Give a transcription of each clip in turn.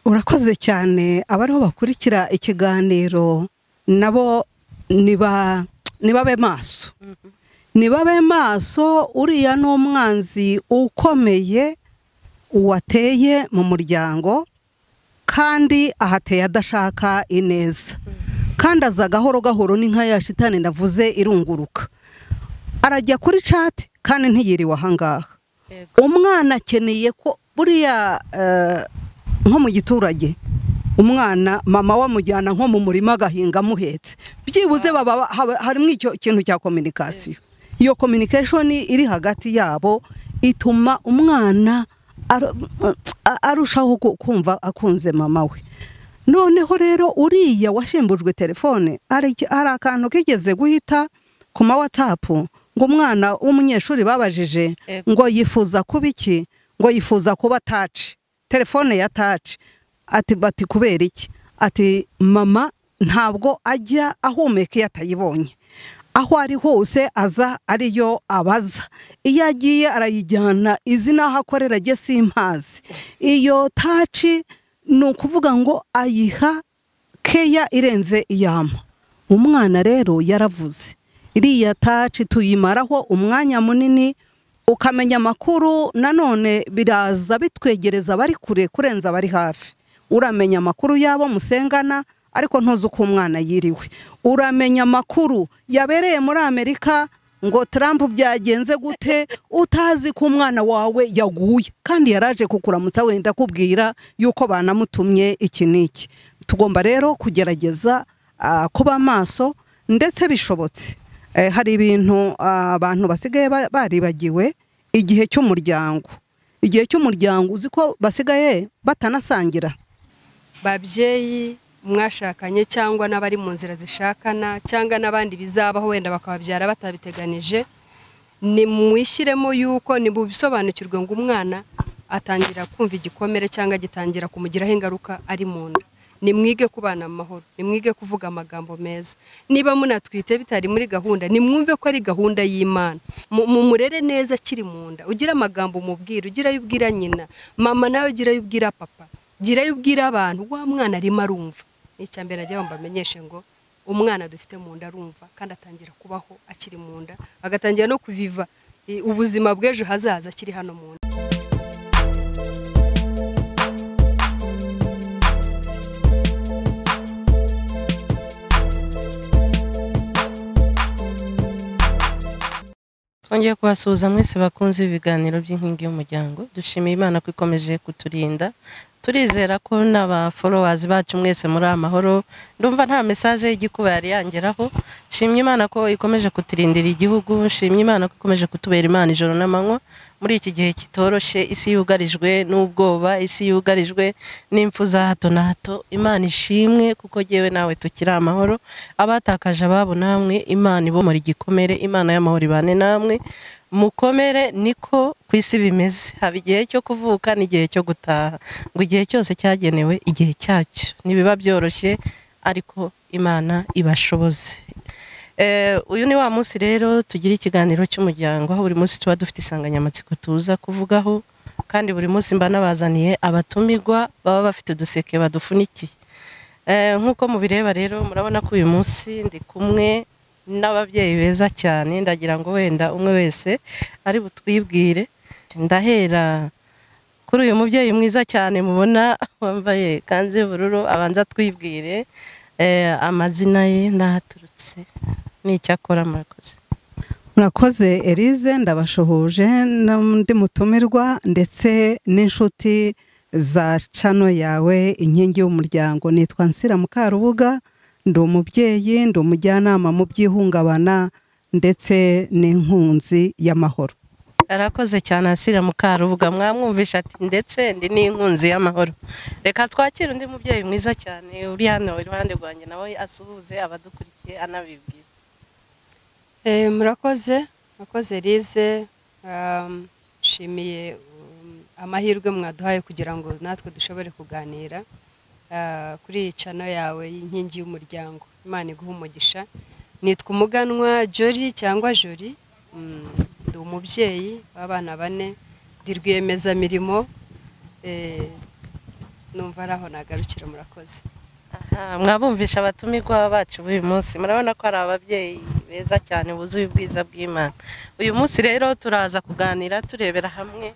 urakoze cyane abariho bakurikira ikiganiro nabo nibabe maso nibabe maso uriya n'umwanzi ukomeye wateye mu muryango kandi ahateye adashaka ineza kandi aza gahoro gahoro n'inka ya shitani ndavuze irunguruka arajya kuri chat kandi ntiyiriwe ahangaha umwana akeneye ko buriya nko mu giturage umwana mama wamujyana nko mu murima gahinga muhetse byibuze baba harimo icyo kintu cya communication iyo communication iri hagati yabo ituma umwana arushaho kumva akunze mama we noneho rero uriya washimbujwe telefone ari akantu kigeze guhita ku ma WhatsApp ngo umwana w'umunyeshuri babajije ngo yifuza kuba iki ngo yifuza kuba touch telefone ya touch ati bati kubera iki ati mama ntabwo ajya ahumeka yatayibonye aho ari hose aza ariyo abaza iyo agiye arayijyana izina aho akorera ajye simpazi iyo touch ni ukuvuga ngo ayiha keya irenze iyama umwana rero yaravuze iriya touch tuyimaraho umwanya munini ukamenya amakuru nanone biraza bitwegereza bari kure kurenza bari hafi uramenya amakuru yabo musengana ariko ntuzi uko umwana yiriwe uramenya amakuru yabereye muri Amerika ngo Trump byagenze gute utazi ko umwana wawe yaguye kandi yaraje kukuramutsa wenda kubwira yuko banamutumye iki niki tugomba rero kugerageza kuba maso ndetse bishobotse hari ibintu abantu basigaye baribagiwe igihe cy'umuryango uzi ko basigaye batanasangira babyeyi mwashakanye cyangwa n'abari mu nzira zishakana cyangwa n'abandi bizabaho wenda bakababyara batabiteganije ni mwishyiremo yuko ni bubisobanukirwe ngo umwana atangira kumva igikomere cyangwa gitangira kumugiraho ingaruka ari mu nda ni mwige kubana amahoro ni mwige kuvuga amagambo meza niba munatwite bitari muri gahunda ni mwumve ko ari gahunda y'Imana murere neza kiri mu nda ugira amagambo umubwira ugira yubwira nyina mama nawe ugira yubwira papa gira yubwira abantu wa mwana arimo arumva icyambere ajya bamenyeshe ngo umwana dufite mu nda arumva kandi atangira kubaho akiri mu nda agatangira no kuviva ubuzima bw'ejo hazaza akiri hano mu nda. Twongeye kubasuhuza mwese bakunze ibiganiro by'inkingi y'umuryango dushimiye Imana ko ikomeje kuturinda turizera ko n'aba followers bacu mwese muri amahoro ndumva nta message y'igikuba yari yangeraho shimye Imana ko ikomeje kuturindira igihugu shimye Imana ko ikomeje kutubera Imana ijoro n'amanywa muri iki gihe kitoroshe isi yugarijwe n'ubwoba isi yugarijwe n'imfu za hato na hato Imana ishimwe kuko jewe nawe tukira amahoro abatakaje ababo namwe Imana ibomora igikomere Imana y'amahoro ibane namwe mukomere niko kwisi bimeze haba igihe cyo kuvuka n'igihe cyo gutaha ngo igihe cyose cyagenewe igihe cyacyo nibiba byoroshye ariko Imana ibashoboze. Uyu ni wa munsi rero tugira ikiganiro cy'umuryango aho buri munsi tuba dufite isanganyamatsiko tuza kuvugaho kandi buri munsi mba nabazaniye abatumirwa baba bafite uduseke badufunikiye nk'uko mubireba rero murabona ko uyu munsi ndi kumwe n'ababyeyi beza cyane ndagira ngo wenda umwe wese ari butwibwire ndahera kuri uyu mubyeyi mwiza cyane mubona wambaye kanzu y'ubururu abanza twibwire amazina ye ndahaturutse n'icyakora murakoze Elise ndabashuhuje n'undi mutumirwa ndetse n'inshuti za channel yawe inkingi y'umuryango nitwa Nsira Mukarubuga ndi umubyeyi ndi umujyanama mu by'ihungabana ndetse n'inkunzi y'amahoro. Arakoze cyane Nsira Mukarubuga mwamwumvisha ati ndetse ndi n'inkunzi y'amahoro. Reka twakira undi mubyeyi mwiza cyane uri hano iruhande rwanjye nawe asuhuze abadukurikiye anabibwira. Murakoze Elise shimiye amahirwe mwaduhaye kugira ngo natwe dushobore kuganira kuri channel yawe y'inkingi y'umuryango Imana iguha umugisha. Nitwa Umuganwa Jori cyangwa Jori ndi umubyeyi w'abana 4 ndi rwiyemezamirimo numva araho nagarukira murakoze. Mwabumvisha abatumirwa bacu uyu munsi, murabona ko ari ababyeyi beza cyane buzuye ubwiza bw'Imana. Uyu munsi rero turaza kuganira turebera hamwe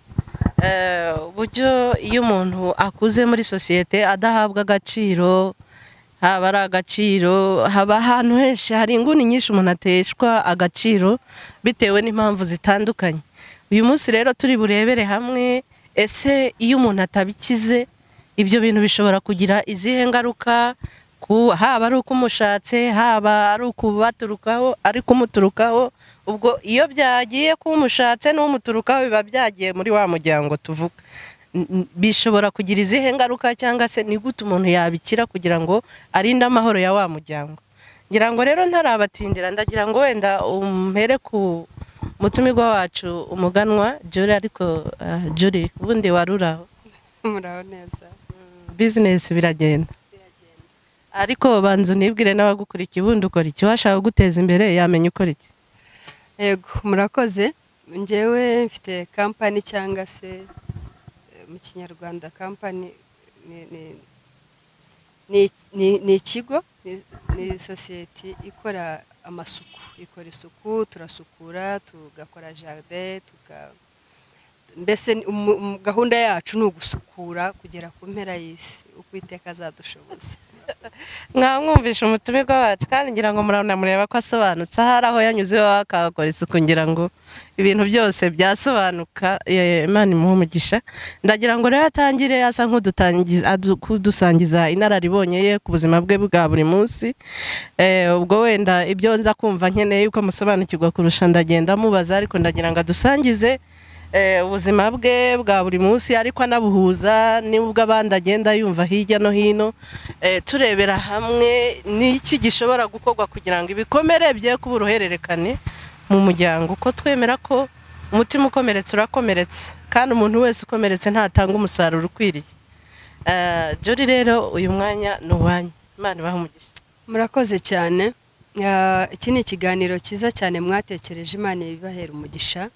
uburyo iyo umuntu akuze muri sosiyete adahabwa agaciro, haba ari agaciro, haba ahantu henshi hari inguni nyinshi umuntu ateshwa agaciro bitewe n'impamvu zitandukanye. Uyu munsi rero turi burebere hamwe ese iyo umuntu atabikize ibyo bintu bishobora kugira izihe ngaruka, haba ari ukumushatse, haba ari ukubaturukaho, ari kumuturukaho. Ubwo iyo byagiye kumushatse n'umuturukaho biba byagiye muri wa muryango tuvuga, bishobora kugira izihe ngaruka cyangwa se ni gute umuntu yabikira kugira ngo arinde amahoro ya wa muryango. Ngira ngo rero ntarabatindira, ndagira ngo wenda umpere ku mutumirwa wacu umuganwa Juri, ariko Juri ubundi waruraho? Muraho neza. Business biragenda, ariko banza unibwire n'abagukurikiye ubundi ukora iki, washaka guteza imbere yamenye ukora iki? Yego murakoze. Njyewe mfite company cyangwa se mu kinyarwanda company ni ikigo, ni sosiyete ikora amasuku, ikora isuku, turasukura, tugakora jardin, mbese gahunda yacu ni ugusukura kugera ku mpera y'isi uko Uwiteka azadushoboza. Mwamwumvisha umutumirwa wacu kandi ngira ngo mureba ko asobanutse, hari aho yanyuze akakora isuku, ngira ngo ibintu byose byasobanuka. Imana imuhe umugisha. Ndagira ngo rero atangire asa nk'udusangiza inararibonye ye ku buzima bwe bwa buri munsi. Ubwo wenda ibyo nza kumva nkeneye yuko musobanukirwa kurusha ndagenda mubaza, ariko ndagira ngo adusangize ubuzima bwe bwa buri munsi, ariko anabuhuza n'ubwo abandi agenda yumva hirya no hino. Turebera hamwe n'iki gishobora gukorwa kugira ngo ibikomere bye kuba uruhererekane mu muryango, uko twemera ko umutima ukomeretse urakomeretse kandi umuntu wese ukomeretse ntatanga umusaruro ukwiriye. Juri rero uyu mwanya ni uwanyu, Imana ibahe umugisha. Murakoze cyane. Iki ni ikiganiro cyiza cyane mwatekereje, Imana ibahera umugisha.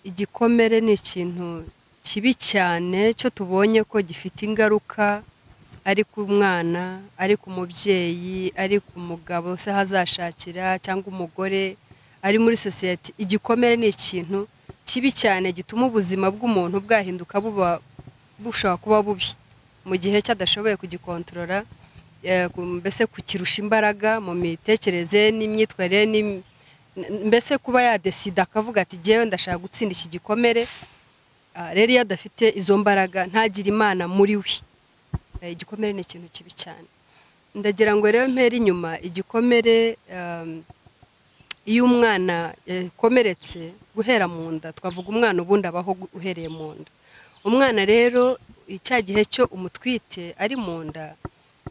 Igikomere ni ikintu kibi cyane cyo tubonye ko gifite ingaruka, ari ku mwana, ari ku mubyeyi, ari ku mugabo se hazashakira cyangwa umugore, ari muri sosiyete. Igikomere ni ikintu kibi cyane gituma ubuzima bw'umuntu bwahinduka bushobora kuba bubi mu gihe cyadashoboye kugikontorora, mbese kukirusha imbaraga mu mitekerereze n'imyitwarire, mbese kuba yadesida akavuga ati jewe ndashaka gutsinda iki gikomere. Rero iyo adafite izo mbaraga ntagire Imana muri we, igikomere ni ikintu kibi cyane. Ndagira ngo rero mpere inyuma. Igikomere iyo umwana yakomeretse guhera mu nda, twavuga umwana ubundi abaho uhereye mu nda. Umwana rero icya gihe cyo umutwite ari mu nda,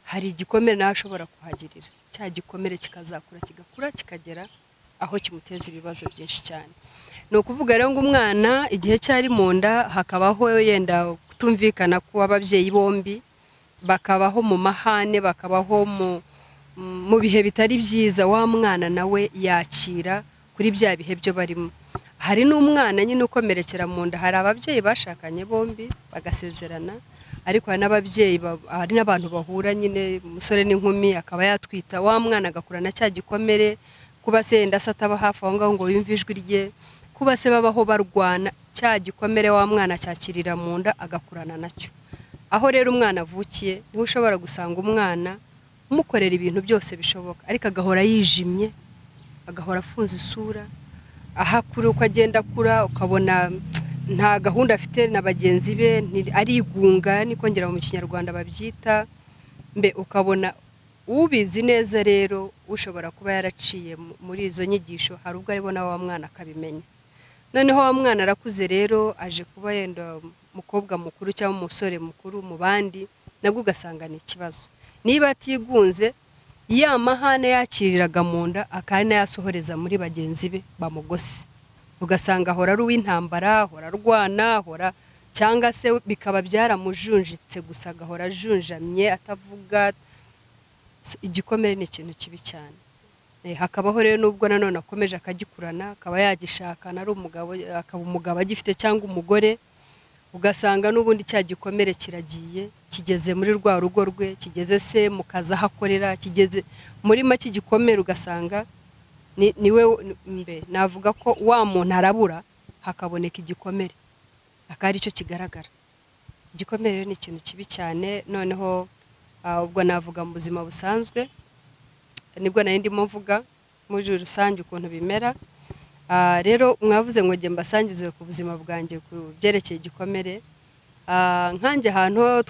hari igikomere nawe ashobora kuhagirira. Cya gikomere kikazakura kigakura kikagera aho kimuteza ibibazo byinshi cyane. Ni ukuvuga rero ngo umwana igihe cyari mu nda hakabaho yenda kutumvikana ku ababyeyi bombi, bakabaho mu mahane, bakabaho mu bihe bitari byiza. Wa mwana nawe yakira kuri bya bihe byo barimo. Hari n'umwana nyine ukomerekera mu nda, hari ababyeyi bashakanye bombi bagasezerana, ariko hari n'ababyeyi, hari n'abantu bahura nyine umusore n'inkumi akaba yatwita, wa mwana agakurana cya gikomere. Kuba se yenda ataba hafi aho ngaho ngo yumve ijwi rye, kuba se babaho barwana, cya gikomere wa mwana cyakirira mu nda agakurana nacyo. Aho rero umwana avukiye niho ushobora gusanga umwana umukorera ibintu byose bishoboka, ariko agahora yijimye, agahora afunze isura. Ahakura uko agenda akura ukabona nta gahunda afite na bagenzi be, arigunga niko ngira mu kinyarwanda babyita. Ukabona ubizi neza rero ushobora kuba yaraciye muri izo nyigisho, hari ubwo aribona wa mwana akabimenya. Noneho wa mwana arakuze rero aje kuba yenda umukobwa mukuru cyangwa umusore mukuru mu bandi, nabwo ugasanga ni ikibazo. Niba atigunze, ya mahane yakiriraga mu nda akana yasohoreza muri bagenzi be bamugose, ugasanga ahora ari uw'intambara, ahora arwana, ahora cyangwa se bikaba byaramujunjitse gusa agahora ajunjamye atavuga. Igikomere ni ikintu kibi cyane. Hakabaho rero nubwo nanone akomeje akagikurana, akaba yagishakana ari umugabo, akaba umugabo agifite cyangwa umugore, ugasanga n'ubundi cya gikomere kiragiye kigeze muri rwa rugo rwe, kigeze se mu kazi aho akorera, kigeze muri make igikomere, ugasanga niwe mbe navuga ko wa muntu arabura hakaboneka igikomere, akari cyo kigaragara. Igikomere ni ikintu kibi cyane. Noneho ubwo navuga mu buzima busanzwe, nibwo nari ndimo mvuga muri rusange ukuntu bimera. Rero mwavuze ngo nge mbasangize ku buzima bwanjye ku byerekeye igikomere. Nkanjye ahantu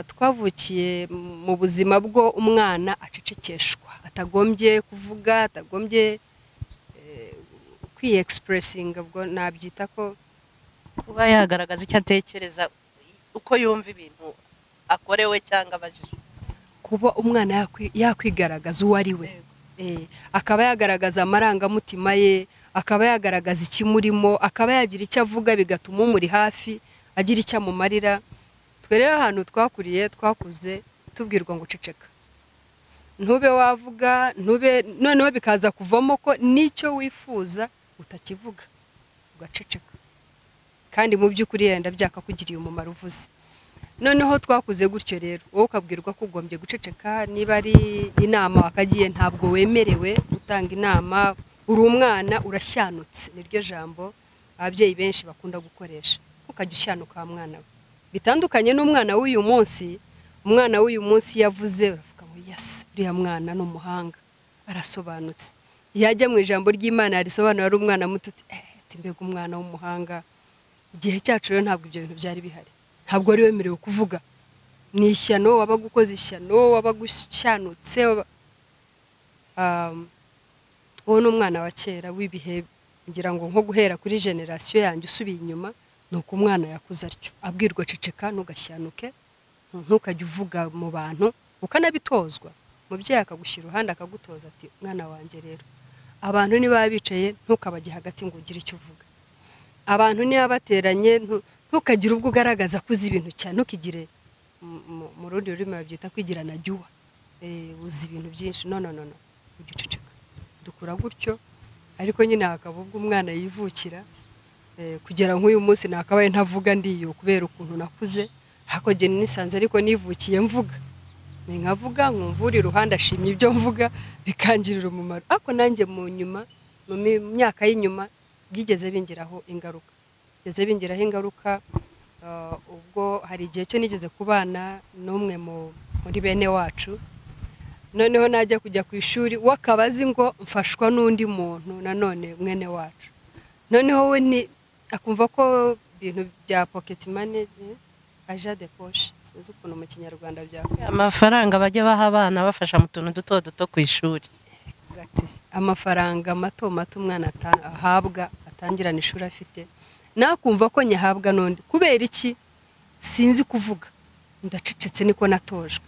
twavukiye mu buzima bwo umwana acecekeshwa, atagombye kuvuga, atagombye kwi-expressinga, ubwo nabyita ko kuba yagaragaza icyo atekereza, uko yumva ibintu akorewe cyangwa abajije. Kuba umwana yakwigaragaza uwo ari we, akaba yagaragaza amarangamutima ye, akaba yagaragaza ikimurimo, akaba yagira icyo avuga bigatuma umuri hafi agira icyo amumarira. Twe rero ahantu twakuriye twakuze tubwirwa ngo ceceka, ntube wavuga, noneho bikaza kuvamo ko n'icyo wifuza utakivuga, ugaceceka, kandi mu by'ukuri yenda byakakugiriye umumaro uvuze. Noneho twakuze gutyo rero, wowe ukabwirwa ko ugombye guceceka, niba ari inama wakagiye ntabwo wemerewe gutanga inama, uri umwana urashyanutse, niryo jambo ababyeyi benshi bakunda gukoresha, ukajya ushyanuka wa mwana we. Bitandukanye n'umwana w'uyu munsi. Umwana w'uyu munsi yavuze uravuga ngo yes, uriya mwana ni umuhanga, arasobanutse. Yajya mu ijambo ry'Imana yarisobanura ari umwana muto, mbega umwana w'umuhanga. Igihe cyacu rero ntabwo ibyo bintu byari bihari, ntabwo wari wemerewe kuvuga. Ni ishyano, wabaga ukoze ishyano, wabaga ushanutse. Uwo ni umwana wa kera w'ibihe, ngira ngo nko guhera kuri generasiyo yanjye usubiye inyuma, nuko umwana yakuze atyo, abwirwa ceceka, ntugashyanuke, ntukajye uvuga mu bantu, ukanabitozwa. Umubyeyi akagushyira uruhande akagutoza ati mwana wanjye rero, abantu niba bicaye ntukabajye hagati ngo ugire icyo uvuga. Abantu niba bateranye ntukagire ubwo ugaragaza kuzi ibintu cyane, ntukigire mu rundi rurimi babyita kwigira na jyuwa, uzi ibintu byinshi. No, ugiceceka. Dukura gutyo, ariko nyine hakaba ubwo umwana yivukira, kugera nk'uyu munsi nakabaye ntavuga ndiyo kubera ukuntu nakuze, hako je nisanze ariko nivukiye mvuga. Nkavuga nkumvura iruhande ashimye ibyo mvuga bikangirira umumaro. Ako nanjye mu nyuma, mu myaka y'inyuma byigeze bingiraho ingaruka. Ubwo hari igihe cyo nigeze kubana n'umwe muri bene wacu, noneho najya kujya ku ishuri wakabazi ngo mfashwa n'undi muntu nanone mwene wacu. Noneho we ni akumva ko ibintu bya pocket money, aja de poche, sinzi ukuntu mu Kinyarwanda byakora, amafaranga bajya baha abana bafasha mu tuntu duto ku ishuri. Exactly. Amafaranga mato umwana ahabwa atangirana ishuri afite, nakumva ko nyahabwa n'undi. Kubera iki? Sinzi kuvuga, ndacecetse, niko natojwe.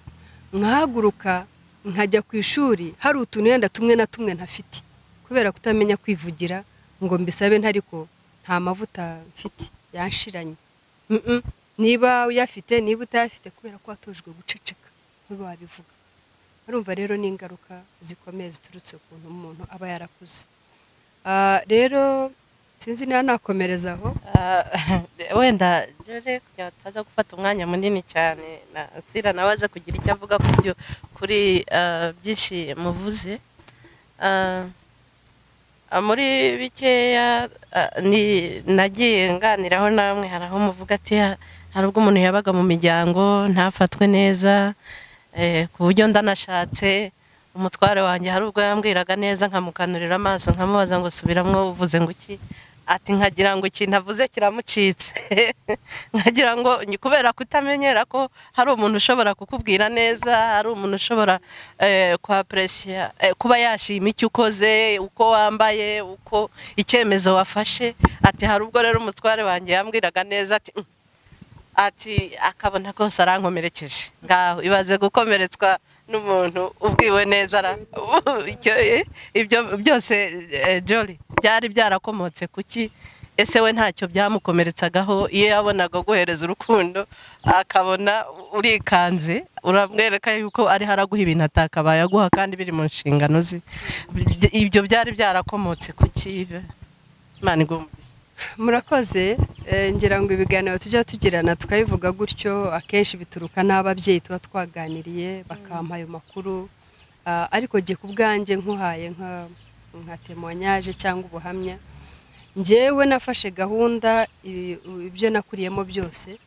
Nkahaguruka nkajya ku ishuri, hari utuntu yenda tumwe na tumwe ntafite, kubera kutamenya kwivugira ngo mbisabe ntariko nta mavuta mfite yanshiranye. Niba uyafite, niba utayafite, kubera ko watojwe guceceka ntiba wabivuga. Urumva rero ni ingaruka zikomeye ziturutse ukuntu umuntu aba yarakuze. Rero sinzi niba nakomerezaho, wenda rero kugira taza gufata umwanya munini cyane, na Sira nawaza kugira icyo avuga kuri byinshi muvuze. Muri bikeya nagiye nganiraho namwe, haraho muvuga ati hari ubwo umuntu yabaga mu miryango ntafatwe neza, ku buryo ndanashatse umutware wanjye hari ubwo yambwiraga neza nkamukanurira amaso nkamubaza ngo subiramwo uvuze ngo iki, ati nkagira ngo ikintu avuze kiramucitse. Nkagira ngo kubera kutamenyera ko hari umuntu ushobora kukubwira neza, hari umuntu ushobora kwapresiya, kuba yashima icyo ukoze, uko wambaye, uko icyemezo wafashe. Ati hari ubwo rero umutware wanjye yambwiraga neza ati akabona kose arankomerekeje. Ngaho ibaze gukomeretswa n'umuntu ubwiwe neza. Ibyo byose Jolly byari byarakomotse kuki? Ese we ntacyo byamukomeretsagaho iyo yabonaga guhereza urukundo akabona urikanze, uramwereka yuko ari haraguha ibintu atakabaye aguha kandi biri mu nshingano ze. Ibyo byari byarakomotse kuki? Imana igomba murakoze ngira ngo ibiganiro tujya tugirana tukabivuga gutyo akenshi bituruka n'ababyeyi tuba twaganiriye bakampa ayo makuru ariko jye ku bwanjye nkuhaye nka témoignage cyangwa ubuhamya njyewe nafashe gahunda ibyo nakuriyemo byose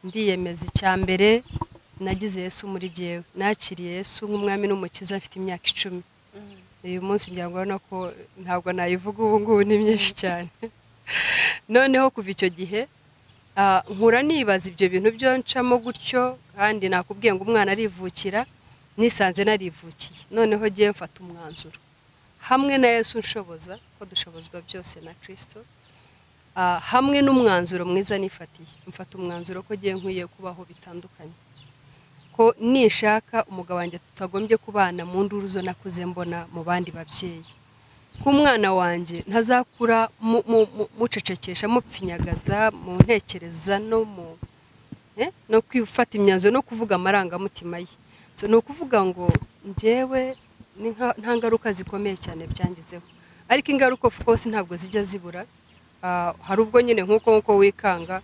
ndiyemeza icya mbere nagize Yesu muri jyewe nakiriye Yesu nk'umwami n'umukiza mfite imyaka 10 uyu munsi ngira ngo ko ntabwo nayivuga ubu ngubu ni myinshi cyane noneho kuva icyo gihe nkura nibaza ibyo bintu byo ncamo gutyo kandi nakubwiye ngo umwana arivukira nisanze narivukiye noneho giye mfata umwanzuro hamwe na Yesu nshoboza ko dushobozwa byose na Kristo hamwe n'umwanzuro mwiza nifatiye mfata umwanzuro ko giye nkwiye kubaho bitandukanye ko nishaka umugabo wanjye tutagombye kubana mu nduru zo nakuze mbona mu bandi babyeyi kumwana wanjye ntazakura mucecekesha mupfinyagaza mu ntekereza no kwifata imyanzuro no kuvuga amarangamutima ye so no kuvuga ngo njyewe nta ngaruka zikomeye cyane byangizeho ariko ingaruka of course ntabwo zijya zibura hari ubwo nyine nkuko wikanga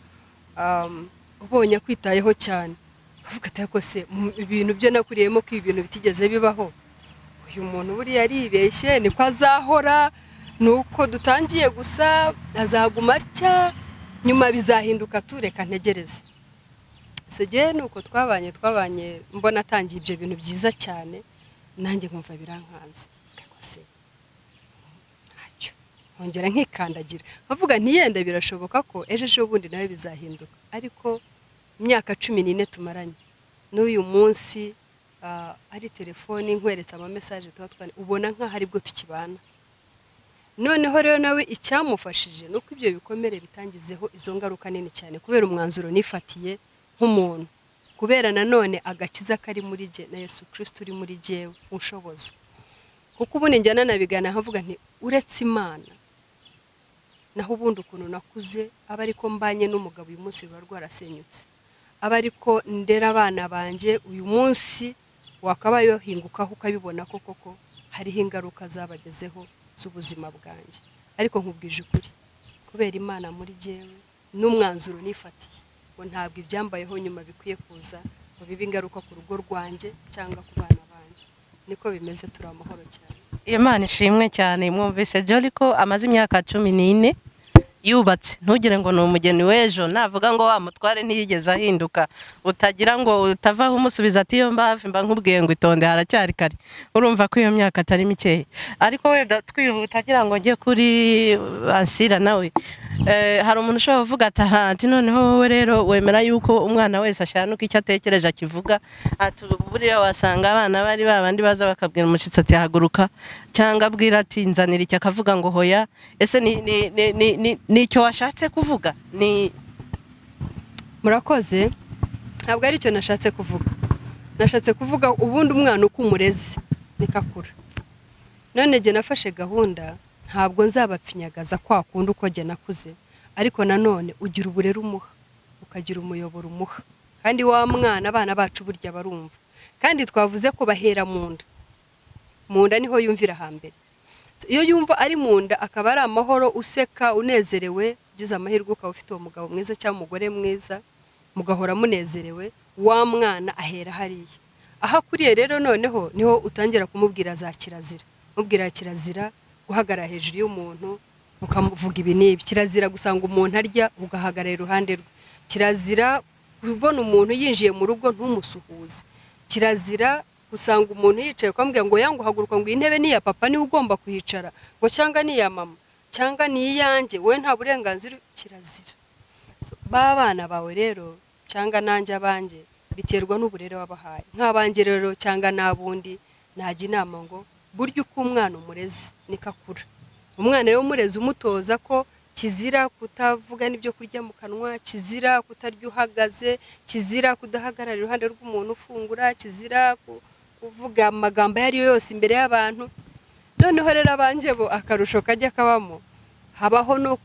ubonye kwitayeho cyane uvuga ati ko se ibintu byo nakuriyemo ko ibintu bitigeze bibaho uyu muntu buri yaribeshye niko azahora nuko dutangiye gusa azaguma atya nyuma bizahinduka tureka ntegereze sege nuko twabanye mbona atangiye ibyo bintu byiza cyane nanjye nkumva birankanze kako se ntacyo nkongera nkikandagira bavuga ntiyenda birashoboka ko ejo bundi nawe bizahinduka ariko imyaka 14 tumaranye n'uyu munsi ari telefone nkweretse ama message tuba twani ubona nka hari bwo tukibana noneho rero nawe icyamufashije nuko ibyo bikomere bitangizeho izo ngaruka nini cyane kubera umwanzuro nifatiye nk'umuntu kubera nanone agakiza kari muri je na Yesu Kristo uri muri jewe ushoboza kuko ubundi njyana nabigana havuga nti uretse Imana naho ubundi ukuntu nakuze aba ariko mbanye n'umugabo uyu munsi rwarasenyutse aba ariko ndera abana banje uyu munsi wakabaye yohingukaho ukabibona koko hariho ingaruka zabagezeho z'ubuzima bwanjye ariko nkubwije ukuri kubera Imana muri jewe n'umwanzuro nifatiye ngo ntabwo ibyambayeho nyuma bikwiye kuza ngo bibe ingaruka ku rugo rwanjye cyangwa ku bana banje niko bimeze turi amahoro cyane Imana ishimwe cyane mwumvise Jolly ko amaze imyaka 14 yubatse ntugire ngo ni umugeni w'ejo navuga ngo wa mutware ntiyigeze ahinduka utagira ngo utavaho umusubiza ati yo mbafi mba nkubwiye ngo itonde haracyari kare urumva ko iyo myaka atari mikeya ariko wenda twihuta agira ngo njye kuri ansira nawe hari umuntu ushobora kuvuga ati noneho wowe rero wemera yuko umwana wese ashanuka icyo atekereje akivuga ati buriya wasanga abana bari babandi baza bakabwira umushitsi ati haguruka cyangwa abwira ati nzanira icyo akavuga ngo hoya ese ni icyo washatse kuvuga ni murakoze ntabwo ari cyo nashatse kuvuga ubundi umwana uko umureze nikakura none je nafashe gahunda ntabwo nzabapfinyagaza kwa kundi uko je nakuze ariko nanone ugira uburere umuha ukagira umuyoboro umuha kandi wa mwana abana bacu burya barumva kandi twavuze ko bahera munda niho yumvira hambere iyo yumva ari munda akaba ari amahoro useka unezerewe byiza amahirwe ukaba ufite uwo mugabo mwiza cyangwa umugore mwiza mugahora munezerewe wa mwana ahera hariya aha kuriye rero noneho niho utangira kumubwira za kirazira mubwira kirazira guhagarara hejuru y'umuntu ukamuvuga ibi nibi kirazira gusanga umuntu arya ugahagarara iruhande rwe kirazira kubona umuntu yinjiye mu rugo ntumusuhuze kirazira usanga umuntu yicaye kwambwira ngo yangu haguruka ngo intebe ni ya papa ni ugomba kuhicara ngo cyangwa ni ya mama cyangwa ni iyanjye we nta burenganzira kirazira babana bawe rero cyangwa nanjye abanje biterwa n'uburere wabahaye nk'abanje rero cyangwa nabundi najya inama ngo buryo uko umwana umureze nikakura umwana rero umureze umutoza ko kizira kutavuga n'ibyo kurya mu kanwa kizira kutarya uhagaze kizira kudahagarara iruhande rw'umuntu ufungura kizira kuvuga amagambo yari yose imbere y'abantu noneho rero abanje bo akarusho kajya kabamo habaho no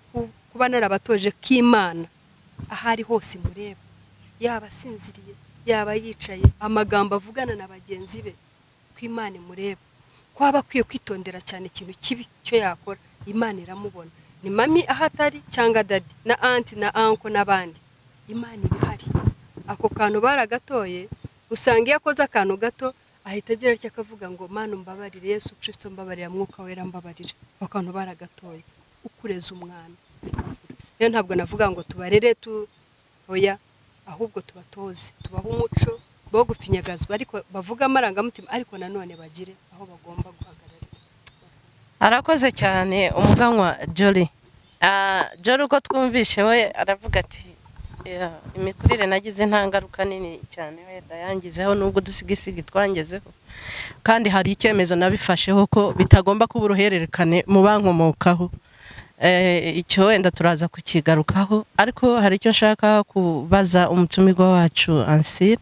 kuba narabatoje k'Imana ahari hose mureba yaba asinziriye yaba yicaye amagambo avugana na bagenzi be kw'Imana mureba kwaba kwiye kwitondera cyane ikintu kibi cyo yakora Imana iramubona ni mami ahatari cyangwa dadi na anti na anko n'abandi, Imana ibihari. Ako kantu baragatoye, usanga iyo akoze akantu gato ahita agira icyo akavuga ngo Mana umbabarire, Yesu Kristo mbabarira, Mwuka Wera mbabarire. Akantu baragatoye ukureza umwana. Rero ntabwo navuga ngo tubarere oya, ahubwo tubatoze, tubaha umuco bo gufinyagazwa, ariko bavuga amarangamutima, ariko nanone bagire aho bagomba guhagararira. Arakoze cyane umuganwa Jolly. Jolly uko twumvishe we aravuga ati imikurire nagize nta ngaruka nini cyane wenda yangizeho, nubwo dusigisigi twangezeho, kandi hari icyemezo nabifasheho ko bitagomba kuba uruhererekane mu bankomokaho. Icyo wenda turaza kukigarukaho, ariko hari icyo nshaka kubaza umutumirwa wacu Ansir.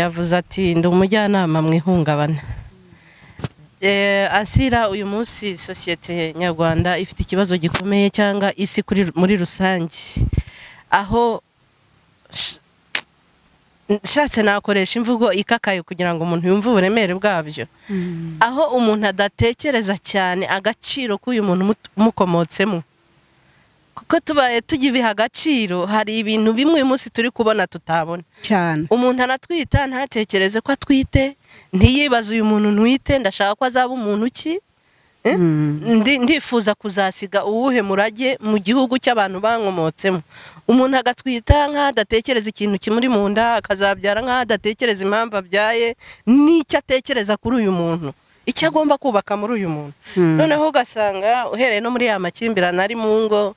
Yavuze ati ndi umujyanama mu ihungabana. Ansira, uyu munsi sosiyete nyarwanda ifite ikibazo gikomeye, cyangwa isi muri rusange, aho nshatse nakoresha imvugo ikakaye kugira ngo umuntu yumve uburemere bwabyo, aho umuntu adatekereza cyane agaciro k'uyu muntu umukomotsemo, kuko tubaye tugibiha agaciro, hari ibintu bimwe uyu munsi turi kubona tutabona cyane. Umuntu anatwita ntatekereze ko atwite, ntiyibaze uyu muntu ntwite ndashaka ko azaba umuntu ki, ndifuza kuzasiga uwuhe murage mu gihugu cy'abantu bankomotsemo. Umuntu agatwita nk'adatekereza ikintu kimuri mu nda, akazabyara nk'adatekereza impamvu abyaye, n'icyo atekereza kuri uyu muntu, icyo agomba kubaka muri uyu muntu. Noneho ugasanga uhereye no muri ya makimbirane ari mu ngo,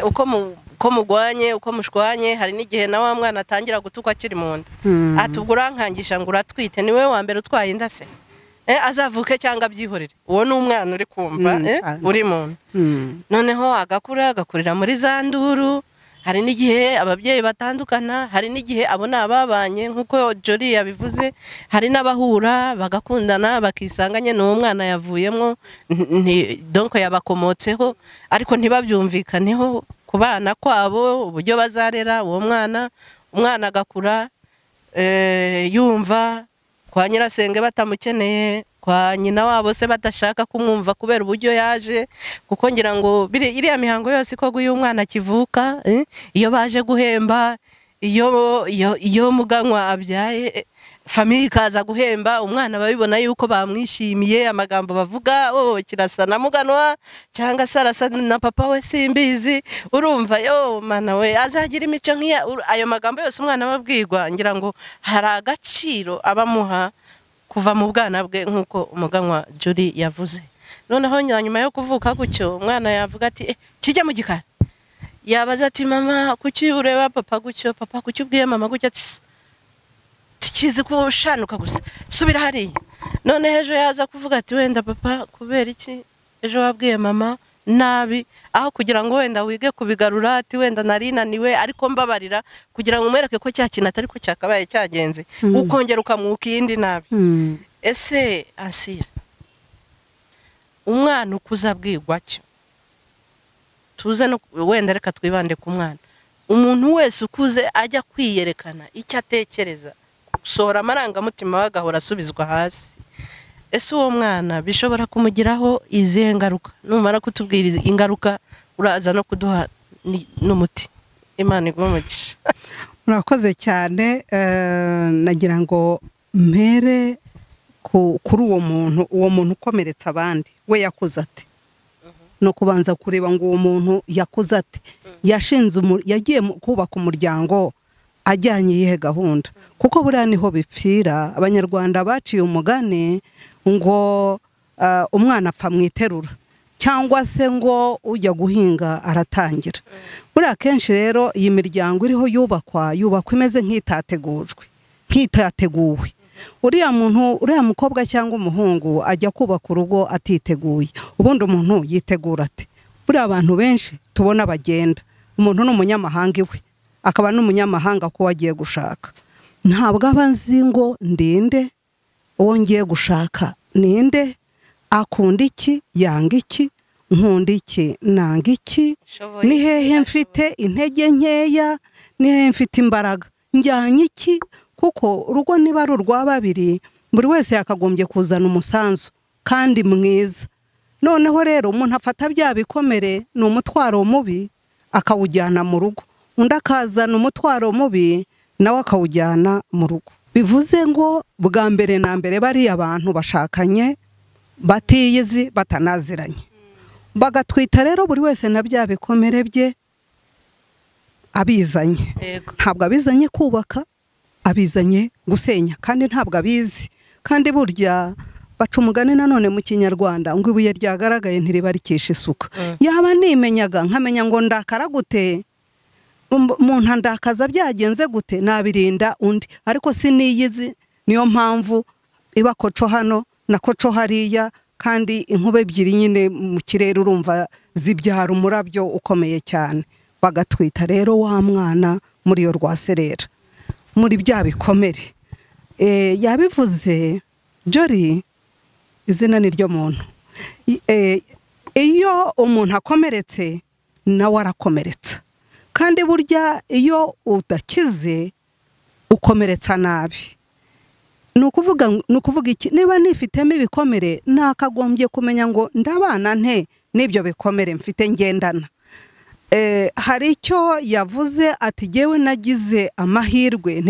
uko mugwanye, uko mushwanye, hari n'igihe na wa mwana atangira gutukwa akiri mu nda, ati ubwo urankangisha ngo uratwite, ni wowe wa mbere utwaye inda se? Azavuke cyangwa abyihorere, uwo ni umwana uri kumva uri mu nda. Noneho agakurira muri za nduru. Hari n'igihe ababyeyi batandukana, hari n'igihe abona ababanye nk'uko Jolly yabivuze, hari n'abahura bagakundana bakisanganye n'uwo mwana yavuyemo, donc yabakomotseho, ariko ntibabyumvikaneho ku bana kwabo uburyo bazarera uwo mwana. Umwana agakura yumva kwa nyirasenge batamukeneye, kwa nyina wabo se badashaka kumwumva kubera uburyo yaje, kuko ngira ngo iriya mihango yose ko uyu mwana kivuka, iyo baje guhemba, iyo muganwa abyaye, famiye ikaza guhemba, umwana babibona yuko bamwishimiye, amagambo bavuga kirasa na muganwa cyangwa se arasa na papa we simbizi, urumva mana we azagira imico nk'iya. Ayo magambo yose umwana babwirwa, ngira ngo hari agaciro abamuha kuva mu bwana bwe, nk'uko umuganwa Jolly yavuze. Noneho nyuma yo kuvuka gutyo, umwana yavuga ati kijya mu gikari, yabaza ati mama kuki ureba papa gutyo, papa kuki ubwiye mama gutyo, ati tikizi kushanuka gusa, subira hariya. None ejo yaza kuvuga ati wenda papa kubera iki ejo wabwiye mama nabi, aho kugira ngo wenda wige kubigarura, ati wenda narinaniwe ariko mbabarira, kugira ngo umwereke ko cya kintu atari ko cyakabaye cyagenze, ukongera ukamwuka iyindi nabi. Ese Ansira, umwana ukuza abwirwa cyo, tuze no wenda reka twibande ku mwana, umuntu wese ukuze ajya kwiyerekana icyo atekereza, gusohora amarangamutima bagahora asubizwa hasi, ese uwo mwana bishobora kumugiraho izihe ngaruka? Numara kutubwira ingaruka uraza no kuduha n'umuti. Imana igumugisha. Murakoze cyane. Nagira ngo mpere kuri uwo muntu ukomeretsa abandi, we yakuze ate? No kubanza kureba ngo uwo muntu yakuze ate, yagiye kubaka umuryango ajyanye iyihe gahunda, kuko buriya niho bipfira. Abanyarwanda baciye umugani ngo umwana apfa mu iterura, cyangwa se ngo ujya guhinga aratangira. Buriya kenshi rero iyi miryango iriho yubakwa imeze nk'itateguwe. Uriya mukobwa cyangwa umuhungu ajya kubaka urugo atiteguye, ubundi umuntu yitegura ate? Buriya abantu benshi tubona bagenda, umuntu ni umunyamahanga iwe, akaba n'umunyamahanga ko wagiye gushaka, ntabwo aba nzi ngo ndinde uwo ngiye gushaka ninde, akunda iki, yanga iki, nkunda iki, nanga iki, ni hehe mfite intege nkeya, ni hehe mfite imbaraga, njyanye iki. Kuko urugo niba ari urwa babiri, buri wese yakagombye kuzana umusanzu kandi mwiza, noneho rero umuntu afata bya bikomere ni umutwaro mubi akawujyana mu rugo, undi akazana umutwaro mubi nawe akawujyana mu rugo. Bivuze ngo bwa mbere na mbere bari abantu bashakanye batiyizi batanaziranye, bagatwita rero buri wese na bya bikomere bye abizanye. Ntabwo abizanye kubaka, abizanye gusenya, kandi ntabwo abizi. Kandi burya baca umugani nanone mu Kinyarwanda ngo ibuye ryagaragaye ntiribarikisha isuka. Yaba nimenyaga nkamenya ngo ndakara gute, umuntu ndakaza byagenze gute, nabirinda undi. Ariko siniyizi, niyo mpamvu iba koco hano na koco hariya, kandi inkube ebyiri nyine mu kirere urumva zibyara umurabyo ukomeye cyane. Bagatwita rero wa mwana muri yo rwaserera, muri bya bikomere. Yabivuze Jori, izina ni ryo muntu. Iyo umuntu akomeretse nawe arakomeretsa, kandi burya iyo udakize ukomeretsa nabi. Nukuvuga iki? Niba nifitemo ibikomere nakagombye kumenya ngo ndabana nte n'ibyo bikomere mfite ngendana. Hari icyo yavuze ati jewe nagize amahirwe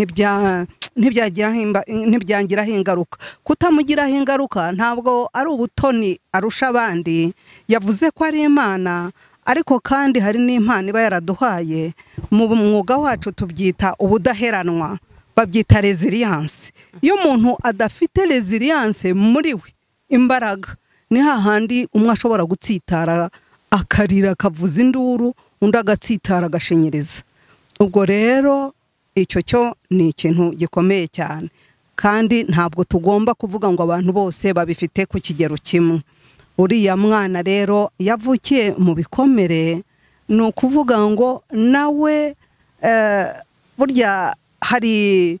ntibyangiraho ingaruka. Kutamugiraho ingaruka ntabwo ari ubutoni arusha abandi. Yavuze ko ari Imana, ariko kandi hari n'impano iba yaraduhaye. Mu mwuga wacu tubyita ubudaheranwa, babyita resilience. Iyo umuntu adafite resilience muri we, imbaraga, ni hahandi umwe ashobora gutsitara akarira akavuza induru, undi agatsitara agashinyiriza. Ubwo rero icyo cyo ni ikintu gikomeye cyane, kandi ntabwo tugomba kuvuga ngo abantu bose babifite ku kigero kimwe. Uriya mwana rero yavukiye mu bikomere, ni ukuvuga ngo nawe burya hari,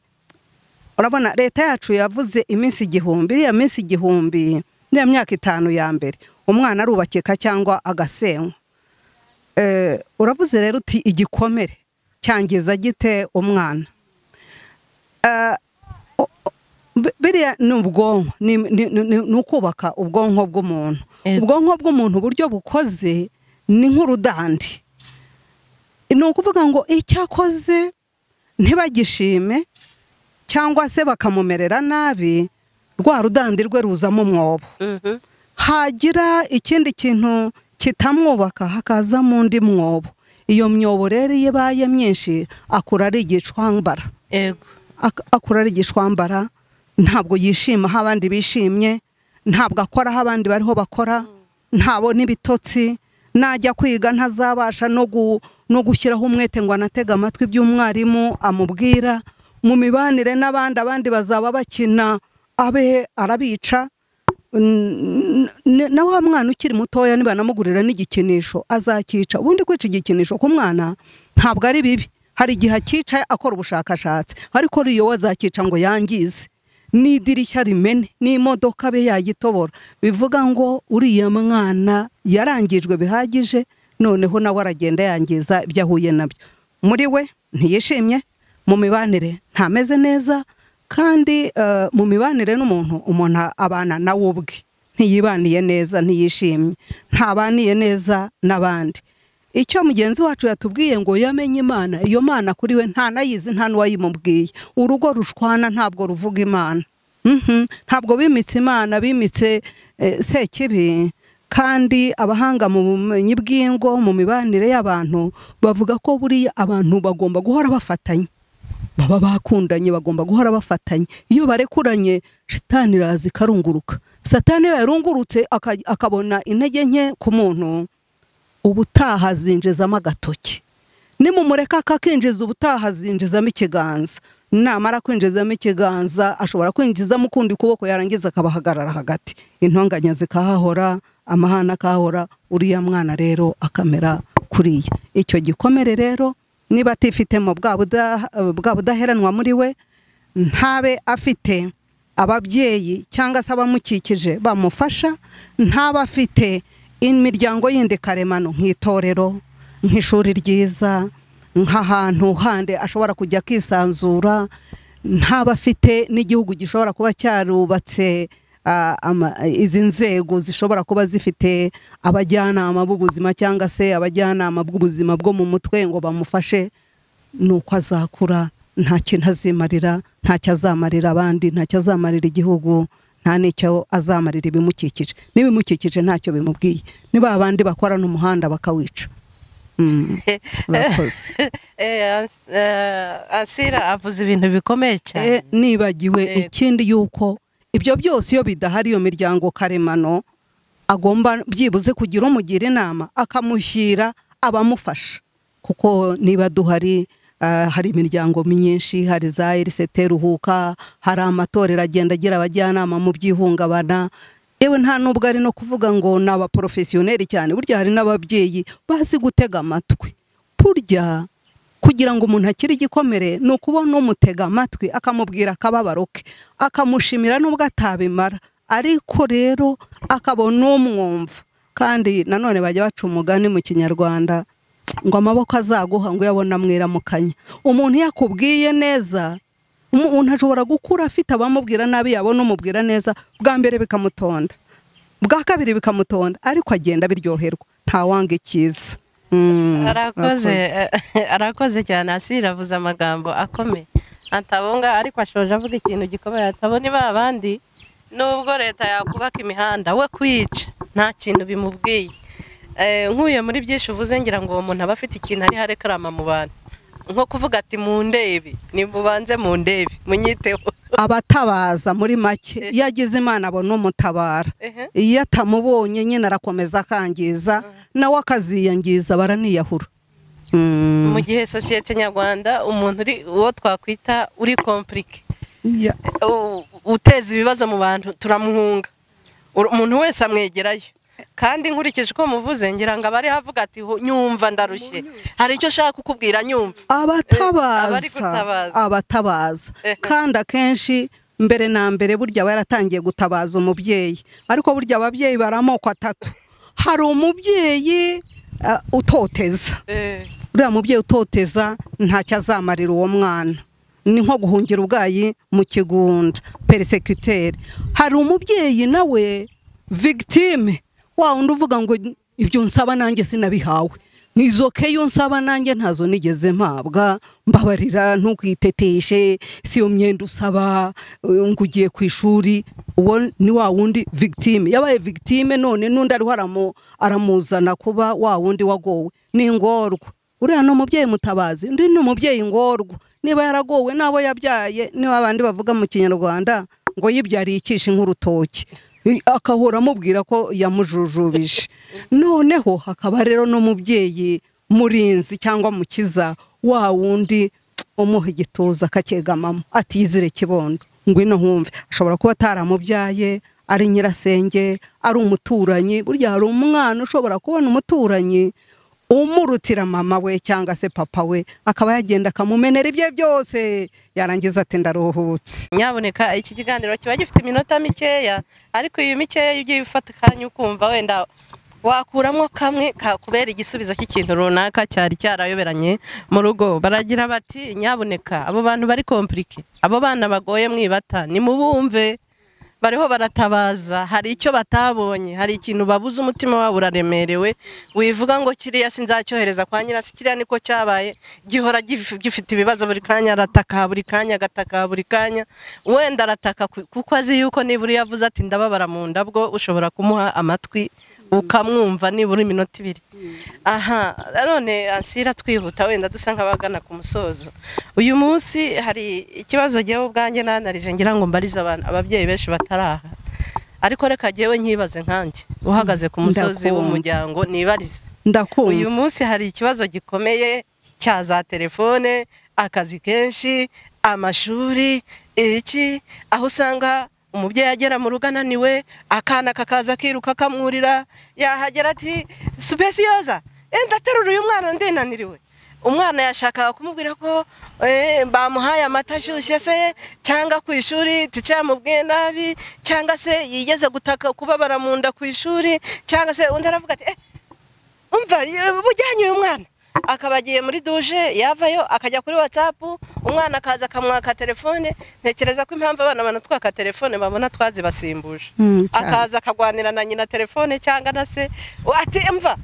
urabona leta yacu yavuze iminsi igihumbi. Iriya minsi igihumbi niya myaka 5 ya mbere umwana arubakeka cyangwa agasenywa. Uravuze rero uti igikomere cyangiza gite umwana? Biriya ni ubwonko, ni ukubaka ubwonko bw'umuntu. Ubwonko bw'umuntu uburyo bukoze ni nk'urudandi. Ni ukuvuga ngo icyo akoze ntibagishime cyangwa se bakamumerera nabi, rwa rudandi rwe ruzamo umwobo. Hagira ikindi kintu kitamwubaka hakazamo undi mwobo. Iyo myobo rero iyo ibaye myinshi akura ari igishwambara. Akura ari igishwambara, ntabwo yishima aho abandi bishimye, ntabwo akora aho abandi bariho bakora, ntabona ibitotsi. Najya kwiga ntazabasha no gushyiraho umwete ngo anatega amatwi by'umwarimu amubwira. Mu mibanire n'abandi, abandi bazaba bakina abe arabica. Na wa mwana ukiri mutoya niba namugurira n'igikinisho azakica. Ubundi kwica igikinisho ku mwana ntabwo ari bibi, hari igihe akica akora ubushakashatsi, ariko iyo wazakica ngo yangize n'idirishya rimene n'imodoka be yagitobora. Bivuga ngo uriya mwana yarangijwe bihagije, noneho nawe aragenda yangiza ibyo ahuye nabyo. Muri we ntiyishimye, mu mibanire ntameze neza, kandi mu mibanire n'umuntu, umuntu abana nawe ubwe ntiyibaniye neza, ntiyishimye, ntabaniye neza n'abandi. Icyo mugenzi wacu yatubwiye ngo yamenye Imana, iyo Mana kuri we nta nayizi, nta n'uwayimubwiye. Urugo rushwana ntabwo ruvuga Imana. Ntabwo bimitse Imana, bimitse Sekibi. Kandi abahanga mu bumenyi bw'ingo, mu mibanire y'abantu, bavuga ko buriya abantu bagomba guhora bafatanye. Baba bakundanye bagomba guhora bafatanye. Iyo barekuranye shitani iraza ikarunguruka. Satani yarungurutse akabona intege nke ku muntu, ubutaha zinjizamo agatoki. Nimumureka akakinjiza ubutaha zinjizamo ikiganza. Namara kwinjizamo ikiganza ashobora kwinjizamo ukundi kuboko, yarangiza akabahagarara hagati. Intonganya zikahahora, amahana akahahora. Uriya mwana rero akamera kuriya. Icyo gikomere rero niba atifitemo bwa budaheranwa muri we, ntabe afite ababyeyi cyangwa se abamukikije bamufasha, ntaba afite imiryango yindi karemano nk'itorero, nk'ishuri ryiza, nk'ahantu hande ashobora kujya akisanzura, ntaba afite n'igihugu gishobora kuba cyarubatse izi nzego zishobora kuba zifite abajyanama b'ubuzima cyangwa se abajyanama bw'ubuzima bwo mu mutwe ngo bamufashe, nuko azakura nta kintu azimarira, ntacyo azamarira abandi, ntacyo azamarira igihugu, nta n'icyo azamarira ibimukikije. N'ibimukikije ntacyo bimubwiye, niba abandi bakora n'umuhanda bakawica. Asira avuze ibintu bikomeye cyane. Nibagiwe ikindi yuko ibyo byose iyo bidahari, iyo miryango karemano agomba byibuze kugira umugira inama akamushyira abamufasha, kuko niba duhari hari imiryango myinshi, hari za RCT Ruhuka, hari amatorero agenda agira abajyanama mu by'ihungabana. Ewe nta nubwo ari no kuvuga ngo ni abaprofesiyoneri cyane, burya hari n'ababyeyi bazi gutega amatwi. Burya kugira ngo umuntu akire igikomere ni ukubona umutega amatwi akamubwira akababaro ke, akamushimira nubwo atabimara, ariko rero akabona umwumva. Kandi nanone bajya baca umugani mu Kinyarwanda ngo amaboko azaguha ngo yabona mwiramukanya. Umuntu yakubwiye neza, umuntu ashobora gukura afite abamubwira nabi, yabona umubwira neza, bwa mbere bikamutonda, bwa kabiri bikamutonda, ariko agenda biryoherwa, nta wanga icyiza. Arakoze cyane. Asira avuze amagambo akomeye atabonga, ariko ashoje avuga ikintu gikomeye. Atabona ba bandi nubwo leta yakubaka imihanda, we kuyica nta kintu bimubwiye. Nkuye muri byinshi uvuze, ngira ngo uwo muntu aba afite ikintu ari harekarama mu bantu, nko kuvuga ati mu ndebe, ni mubanze mu ndebe munyiteho. Abatabaza muri make, yagize Imana abona umutabara, iyo atamubonye nyine arakomeza akangiza, nawe akaziyangiza, baraniyahura. Mu gihe sosiyete nyarwanda umuntu uri uwo twakwita uri komplike, uteza ibibazo mu bantu, turamuhunga. Umuntu wese amwegerayo, kandi nkurikije uko muvuze, ngira ngo abari havuga ati nyumva ndarushye, hari icyo shaka kukubwira nyumva. Abatabaza kandi akenshi mbere na mbere burya baratangiye gutabaza umubyeyi, ariko burya ababyeyi baramoko atatu. Hari umubyeyi utoteza, uriya mubyeyi utoteza ntacyo azamarira uwo mwana, ni nko guhungira ubwayi mu kigunda, persecuteur. Hari umubyeyi nawe victime, wa undi uvuga ngo ibyo nsaba nanjye sinabihawe, izo keyo nsaba nanjye ntazo nigeze mpabwa, mbabarira ntukiteteshe, si yo myenda usaba ngo ugiye ku ishuri. Uwo ni wa wundi victime, yabaye victime, none nundi ariho aramuzana kuba wa wundi wagowe. Ni ingorwa. Uriya no mubyeyi mutabazi, undi ni umubyeyi ngorwa, niba yaragowe nabo yabyaye, niba abandi bavuga mu Kinyarwanda ngo yibyariye ikishi nk'urutoki, akahora amubwira ko yamujujubije. Noneho hakaba rero no mubyeyi murinzi cyangwa mukiza, wa wundi umuha igituza akakegamamo, atizire kibondo, ngwino nkumve. Ashobora kuba ataramubyaye, ari nyirasenge, ari umuturanyi. Burya hari umwana ushobora kubona umuturanyi umurutira mama we cyangwa se papa we, akaba yagenda akamumenera ibye byose, yarangiza ati ndaruhutse. Nyaboneka iki kiganiro kiba gifite iminota mikeya, ariko iyo mikeya ugiye ufata kanya ukumva wenda wakuramo kamwe kakubera igisubizo cy'ikintu runaka cyari cyarayoberanye mu rugo. Baragira bati nyaboneka abo bantu bari komplike, abo bana bagoye mwibata, ni mubumve, bariho baratabaza, hari icyo batabonye, hari ikintu babuze, umutima wabo uraremerewe. Wivuga ngo kiriya sinzacyohereza kwa nyirasi, kiriya niko cyabaye, gihora gifite ibibazo buri kanya, arataka buri kanya, agataka buri kanya. Wenda arataka kuko azi yuko nibura yavuze ati ndababara mu nda, bwo ushobora kumuha amatwi ukamwumva nibura iminota 2. Aha, none Asira twihuta wenda dusa nk'abagana ku musozo. Uyu munsi hari ikibazo giyeho ubwanjye nanarije, ngira ngo mbarize ababyeyi benshi bataraha, ariko reka jewe nkibaze nkanjye uhagaze ku musozi w'umuryango nibarize. Uyu munsi hari ikibazo gikomeye cya za telefone, akazi kenshi, amashuri, iki, aho usanga umubyeyi agera mu rugo ananiwe, akana kakaza kiruka kamwurira, yahagera ati supesiyoza, ndaterura uyu mwana ndenaniriwe. Umwana yashakaga kumubwira ko bamuhaye amata ashyushye se, cyangwa ku ishuri ticamubwiye nabi, cyangwa se yigeze gutaka kubabara mu nda ku ishuri, cyangwa se undi aravuga ati umva bujyanye uyu mwana akabagiye muri duje yavayo akajya kuri WhatsApp umwana akaza akamwaka telefone ntekereza ko impamvu abana banatwaka telefone babona twazibasimbuje akaza akagwanira na nyina telefone cyangwa na se ati mva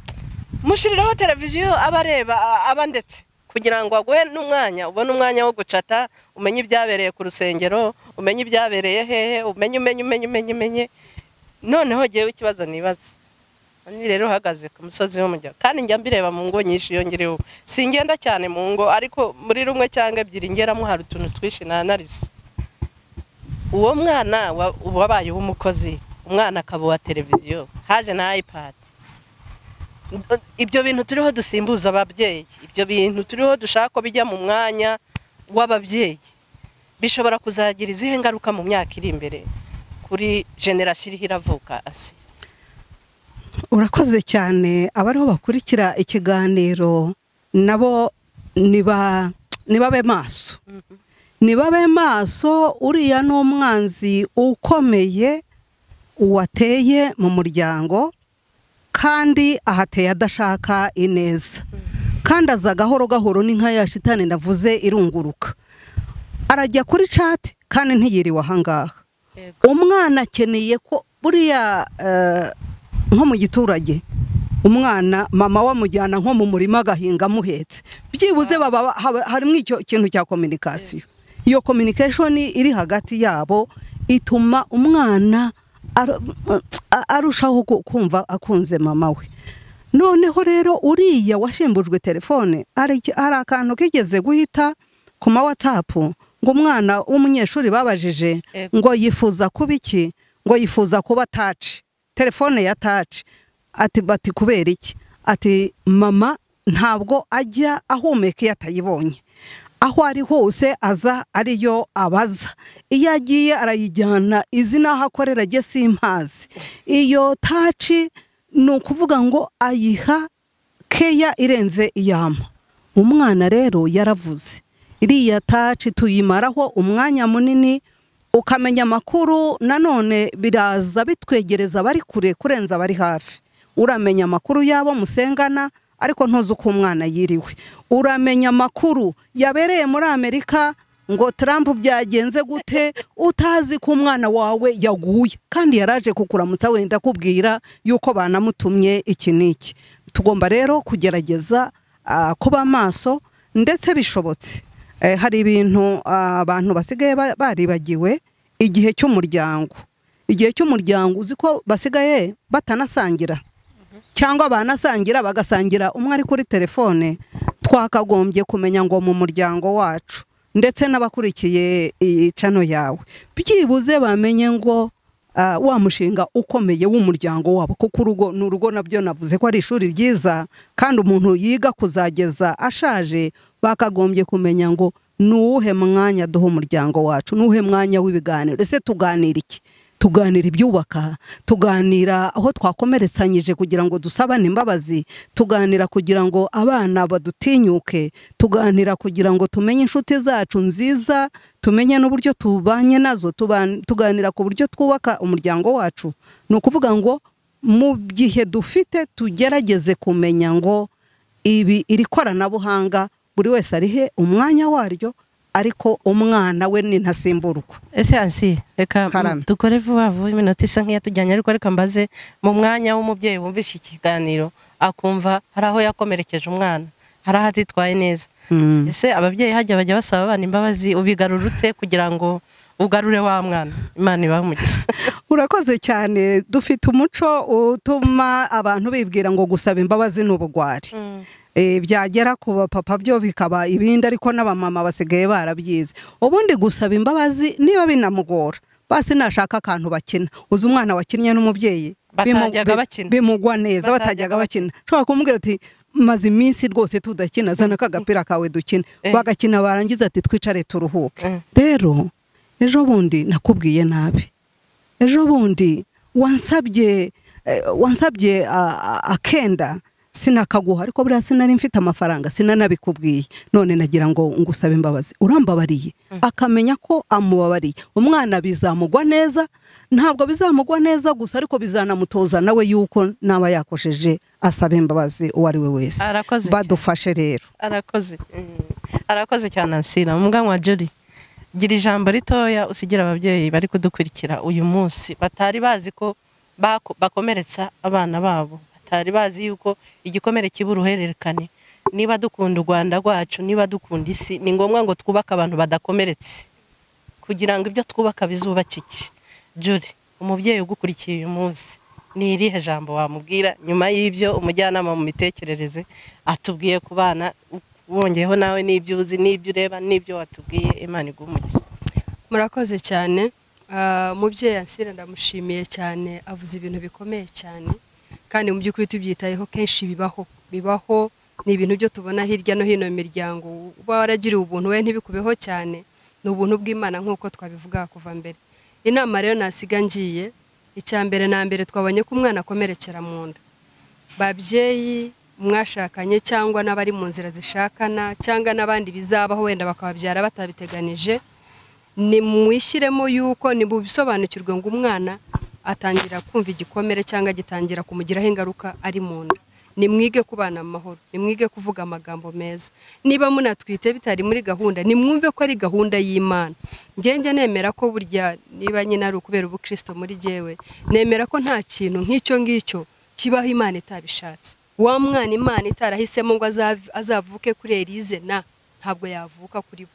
mushiriraho televiziyo abareba abandetse kugira ngo aguhe n'umwanya ubone umwanya wo gucata umenye ibyabereye ku rusengero umenye ibyabereye hehe umenye noneho giye ikibazo nibaza ni rero hagaze ku musozi wo mujya kandi njya mbireba mu ngo nyinshi yongereho singenda cyane mu ngo ariko muri rumwe cyangwa ebyiri ngeramo hari utuntu twishi nanarize uwo mwana wabaye umukozi umwana akabuwa televiziyo haje na iPad ibyo bintu turiho dusimbuza ababyeyi ibyo bintu turiho dushaka ko bijya mu mwanya w'ababyeyi bishobora kuzagira izihe ngaruka mu myaka iri imbere kuri generation iravuka asi. Urakoze cyane abariho bakurikira ikiganiro nabo nibabe maso nibabe maso uriya n'umwanzi ukomeye wateye mu muryango kandi ahateye adashaka ineza kandi aza gahoro gahoro n'inka ya shitani ndavuze irunguruka arajya kuri chat kandi ntiyiriwe ahangaha umwana akeneye ko buriya nko mu giturage umwana mama wamujyana nko mu murima gahinga muhetse byibuze baba harimo icyo kintu cya communication iyo communication iri hagati yabo ituma umwana arushaho kumva akunze mama we noneho rero uriya washimbujwe telefone ari akantu kigeze guhita ku ma WhatsApp ngo umwana w'umunyeshuri babajije ngo yifuza kuba iki ngo yifuza kuba touch telefone ya touch ati bati kubera iki ati mama ntabwo ajya ahumeka yatayibonye aho ari hose aza ariyo abaza iyo agiye arayijyana izina aho akorera agiye simpazi iyo touch ni ukuvuga ngo ayiha keya irenze iyama umwana rero yaravuze iriya touch tuyimaraho umwanya munini ukamenya amakuru nanone biraza bitwegereza bari kure kurenza bari hafi uramenya amakuru yabo musengana ariko ntuzi uko umwana yiriwe uramenya amakuru yabereye muri Amerika ngo Trump byagenze gute utazi ko umwana wawe yaguye kandi yaraje kukuramutsa wenda kubwira yuko banamutumye iki niki tugomba rero kugerageza kuba maso ndetse bishobotse hari ibintu abantu basigaye baribagiwe igihe cy'umuryango uzi ko basigaye batanasangira cyangwa banasangira bagasangira umwe ari kuri telefone twakagombye kumenya ngo mu muryango wacu ndetse n'abakurikiye icano yawe byibuze bamenye ngo wa mushinga ukomeye w'umuryango wabo kuko urugo nabyo navuze ko ari ishuri ryiza kandi umuntu yiga kuzageza ashaje bakagombye kumenya ngo nuwuhe mwanya duha umuryango wacu nuwuhe mwanya w'ibiganiro ese tuganira iki tuganira ibyubaka tuganira aho twakomeretsanyije kugira ngo dusabane imbabazi tuganira kugira ngo abana badutinyuke tuganira kugira ngo tumenye inshuti zacu nziza tumenye n'uburyo tubanye nazo tuganira ku buryo twubaka umuryango wacu ni ukuvuga ngo mu gihe dufite tugerageze kumenya ngo iri koranabuhanga buri wese arihe umwanya waryo ariko umwana we ni ntasimburwa ese ansi reka dukore vuba vuba iminota isa nk'iyatujyanye ariko reka mbaze mu mwanya w'umubyeyi wumvisha ikiganiro akumva hari aho yakomerekeje umwana hari aho atitwaye neza ese ababyeyi hajya bajya basaba abana imbabazi ubigarura ute kugira ngo ugarure wa mwana Imana ibamugisha urakoze cyane dufite umuco utuma abantu bibwira ngo gusaba imbabazi n'ubugwari byagera ku bapapa byo bikaba ibindi ariko n'abamama basigaye barabyize ubundi gusaba imbabazi niba binamugora basi nashaka akantu bakina uzi umwana wakinnye n'umubyeyi bimugwa neza batajyaga bakina ushobora kumubwira ati maze iminsi rwose tudakina zana akagapira kawe dukine bagakina barangiza ati twicare turuhuke rero ejo bundi nakubwiye nabi ejo bundi wansabye akenda sinakaguha ariko buriya sinari mfite amafaranga sinanabikubwiye none nagira ngo ngusabe imbabazi urambabariye akamenya ko amubabariye umwana bizamugwa neza ntabwo bizamugwa neza gusa ariko bizanamutoza nawe yuko naba yakosheje asaba imbabazi uwo ari we wese badufashe rero arakoze cyane Ansira umuganywa Jolly gira ijambo ritoya usigira ababyeyi bari kudukurikira uyu munsi batari bazi ko bakomeretsa abana babo batari bazi yuko igikomere kiburuhererekane niba dukunda u Rwanda rwacu niba dukunda isi ni ngombwa ngo twubaka abantu badakomeretse kugira ngo ibyo twubaka bizubakike Jolly umubyeyi ugukurikiye uyu munsi ni irihe jambo wamubwira nyuma y'ibyo umujyanama mu mitekerereze atubwiye ku bana wongeyeho nawe n'ibyo uzi n'ibyo ureba n'ibyo watubwiye Imana igumugisha murakoze cyane mubyeyi Ansira ndamushimiye cyane avuze ibintu bikomeye cyane kandi mu by'ukuri tubyitayeho kenshi bibaho ni ibintu byo tubona hirya no hino mu miryango uba waragiriye ubuntu we ntibikubeho cyane ni ubuntu bw'Imana nk'uko twabivuga kuva mbere inama rero nasiga ngiye icya mbere na mbere twabonye ko umwana akomerekera mu nda babyeyi mwashakanye cyangwa n'abari mu nzira zishakana cyangwa n'abandi bizabaho wenda bakababyara batabiteganije ni mwishyiremo yuko ni bubisobanukirwe ngo umwana atangira kumva igikomere cyangwa gitangira kumugiraho ingaruka ari mu nda ni mwige kubana amahoro ni mwige kuvuga amagambo meza niba munatwite bitari muri gahunda ni mwumve ko ari gahunda y'Imana ngenge nemera ko burya niba nyine ari ukubera ubukristo muri jewe nemera ko nta kintu nk'icyo ngicyo kibaho Imana itabishatse wa mwana Imana itarahisemo ngo azavuke kuri Elize ntabwo yavuka kuri bo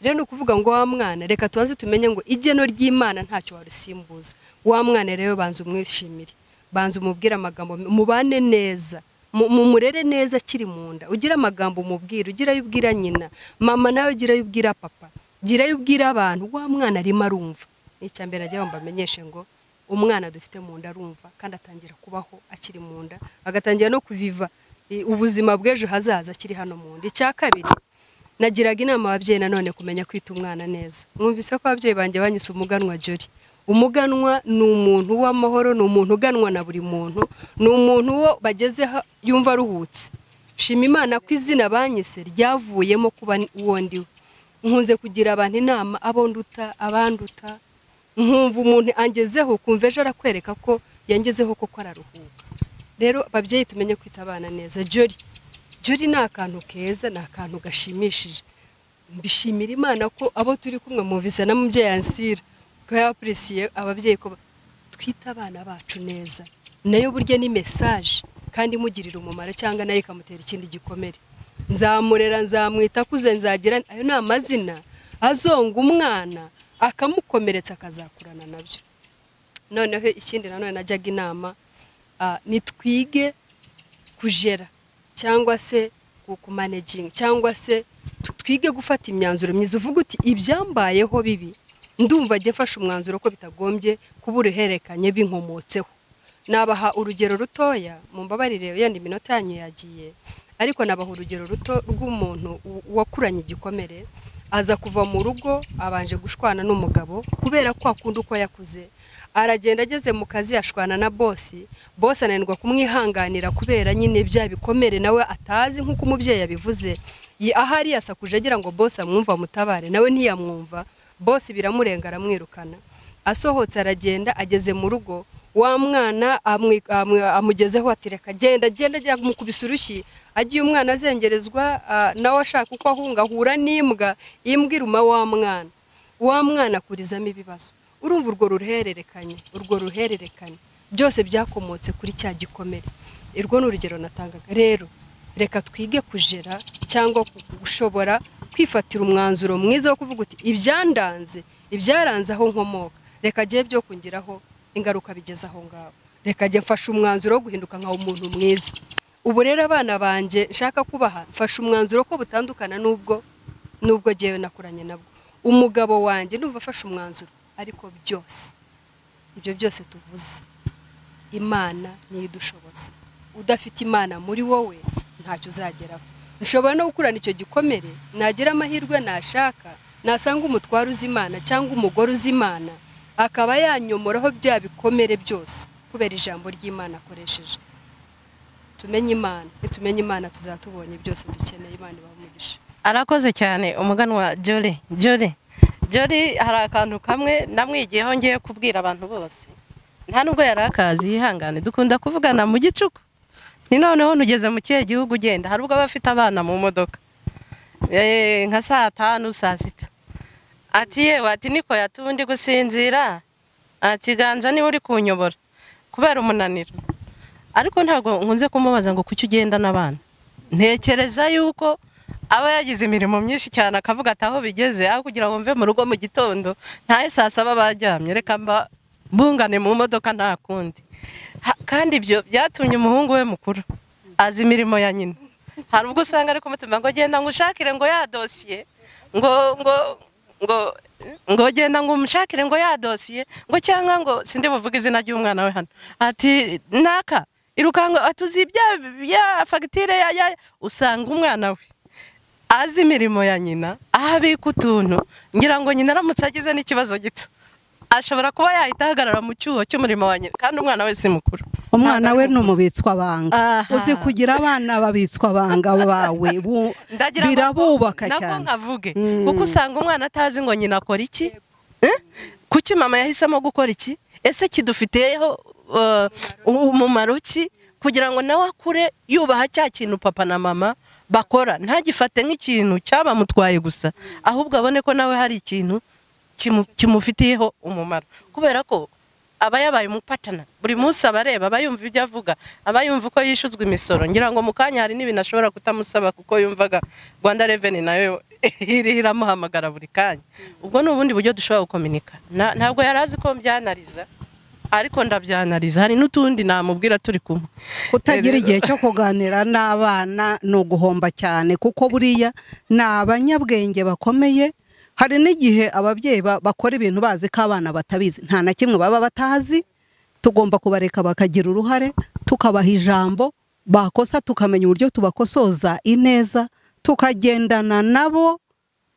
rero no kuvuga ngo wa mwana reka tubanze tumenye ngo igeno ry'Imana ntacyo warusimbuza wa mwana rero banza umwishimire banza umubwira amagambo mubane neza murere neza kiri mu nda ugira amagambo umubwira ugira yubwira nyina mama nawe ugira yubwira papa gira yubwira abantu wa mwana arimo arumva icya mbere ajya bamenyeshe ngo umwana dufite mu nda arumva kandi atangira kubaho akiri mu nda agatangira no kuviva ubuzima bw'ejo hazaza akiri hano mu nda icya kabiri nagiraga inama ababyeyi nanone kumenya kwita umwana neza mwumvise ko ababyeyi banjye banyise umuganwa Jolly umuganwa ni umuntu w'amahoro ni umuntu uganwa na buri muntu ni umuntu wo bagezeho yumva aruhutse shima Imana ko izina banyise ryavuyemo kuba uwo ndiwe nkunze kugira abantu inama abonduta abanduta nkumva umuntu angezeho kumva ejo arakwereka ko yangezeho koko araruhuka rero babyeyi tumenye kwita abana neza Jolly ni akantu keza ni akantu gashimishije mbishimira Imana ko abo turi kumwe muvise na mubyeyi Ansira ko yapresiye ababyeyi ko twita abana bacu neza nayo burya ni message kandi mugirira umumaro cyangwa nayo ikamutera ikindi gikomere nzamurera nzamwita kuze nzagira ayo ni amazina azonga umwana akamukomeretsa akazakurana nabyo noneho ikindi nanone najyaga inama nitwige kujera cyangwa se ku managing cyangwa se twige gufata imyanzuro myiza uvuga uti ibyambayeho bibi ndumva jye mfashe umwanzuro ko bitagombye kubura herekanye binkomotseho nabaha urugero rutoya mu mbabarire yandi minota yanyu yagiye ariko nabaha urugero ruto rw'umuntu wakuranye igikomere aza kuva mu rugo abanje gushwana n'umugabo kubera ko akunda uko yakuze aragenda ageze mu kazi yashwana na boss ananirwa kumwihanganira kubera nyine bya bikomere nawe atazi nk'uko umubyeyi yabivuze ahari yasakuje agira ngo boss amwumva mutabare nawe ntiyamwumva boss biramurenga aramwirukana asohotse aragenda ageze mu rugo wa mwana amugezeho atireka genda ajya mukubisa urushyi agiye umwana azengerezwa nawe ashaka uko ahungahura n'imbwa iruma wa mwana akurizamo ibibazo urumva urwo ruhererekanye byose byakomotse kuri cya gikomere irwo ni urugero natangaga rero reka twige kujera cyangwa gushobora kwifatira umwanzuro mwiza wo kuvuga uti ibyaranze aho nkomoka reka giye byo kungiraho ingaruka bigeze aho ngaho reka giye mfashe umwanzuro wo guhinduka nka umuntu mwiza ubu rero abana banjye nshaka kubaha mfashe umwanzuro ko butandukana nubwo giye nakuranye nabwo umugabo wanjye ndumva afashe umwanzuro ariko ibyo byose tuvuze Imana niyo idushoboza udafite Imana muri wowe ntacyo uzageraho nshobora no gukurana icyo gikomere nagira amahirwe nashaka nasanga umutwaro uzi Imana cyangwa umugore uzi Imana akaba yanyomoraho bya bikomere byose kubera ijambo ry'Imana akoresheje tumenye Imana, tumenye Imana tuzatubonye byose dukeneye. Imana ibamugisha. Arakoze cyane umuganwa Jolly. Jolly hari akantu kamwe namwigiyeho ngiye kubwira abantu bose. Nta nubwo yarakazi yihangane dukunda kuvugana mu gicuku. Ni noneho nugeze mu kihe gihugu ugenda hari ubwo bafite abana mu modoka. Nka saa 5 saa 6. Ati yewe ati niko yatundi gusinzira. Ati ganza ni uri kunyobora kubera umunaniro. Ariko ntago nkunze kumubaza ngo kuki ugenda n'abana. Ntekereza yuko aba yagize imirimo myinshi cyane akavuga ati aho bigeze aho kugira ngo mve mu rugo mu gitondo ntaye saa 7 baryamye reka mba bungane mu modoka nta kundi. Kandi ibyo byatumye umuhungu we mukuru azi imirimo ya nyina. Hari ubwo usanga ariko mutuma ngo genda ngushakire ngo ya dosiye ngo genda ngo umushakire ngo ya dosiye ngo cyangwa ngo sindi buvuga izina ry'umwana we hano. Ati naka irukanga atuzi ya fagitire ya usanga umwana we azi imirimo ya nyina ahabika utuntu ngira ngo nyina aramutse agize n'ikibazo gito ashobora kuba yahita ahagarara mu cyuho cy'umurimo wa nyina kandi umwana we si mukuru. Umwana we n'umubitswa banga. Uzi kugira abana babitswa banga bawe birabubaka cyane. Nako nkavuge kuko usanga umwana atazi ngo nyina akora iki. Kuki mama yahisemo gukora iki? Ese kidufiteyeho umumaro ki kugira ngo nawe akure yubaha cya kintu papa na mama bakora ntagifate nk'ikintu cyabamutwaye gusa ahubwo abone ko nawe hari ikintu kimufitiyeho umumaro kubera ko aba yabaye umupatana buri munsi abareba abayumva ibyo avuga abayumva uko yishuzwa imisoro ngira ngo mukanya hari n'ibintu ashobora kutamusaba kuko yumvaga Rwanda Revenue nayo iramuhamagara buri kanya. Ubwo n'ubundi buryo dushobora gukominika ntabwo yarazi ko mbyanariza ariko ndabyanariza hari n'utundi namubwira turi kumwe. Utagira igihe cyo kuganira n'abana no guhomba cyane kuko buriya n'abanyabwenge bakomeye. Hari n'igihe ababyeyi bakora ibintu bazi ko abana batabizi nta na kimwe baba batazi. Tugomba kubareka bakagira uruhare tukabaha ijambo bakosa tukamenya uburyo tubakosoza ineza tukagendana nabo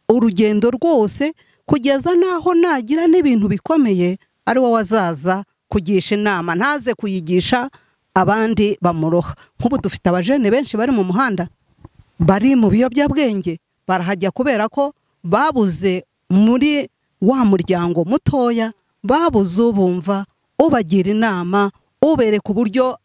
urugendo rwose kugeza naho nagira n'ibintu bikomeye ari wowe wazaza kugisha inama ntaze kuyigisha abandi bamuroha. Nk'ubu dufite abajene benshi bari mu muhanda bari mu biyobyabwenge barahajya kubera ko babuze muri wa muryango mutoya babuze ubumva ubagira inama ubereka uburyo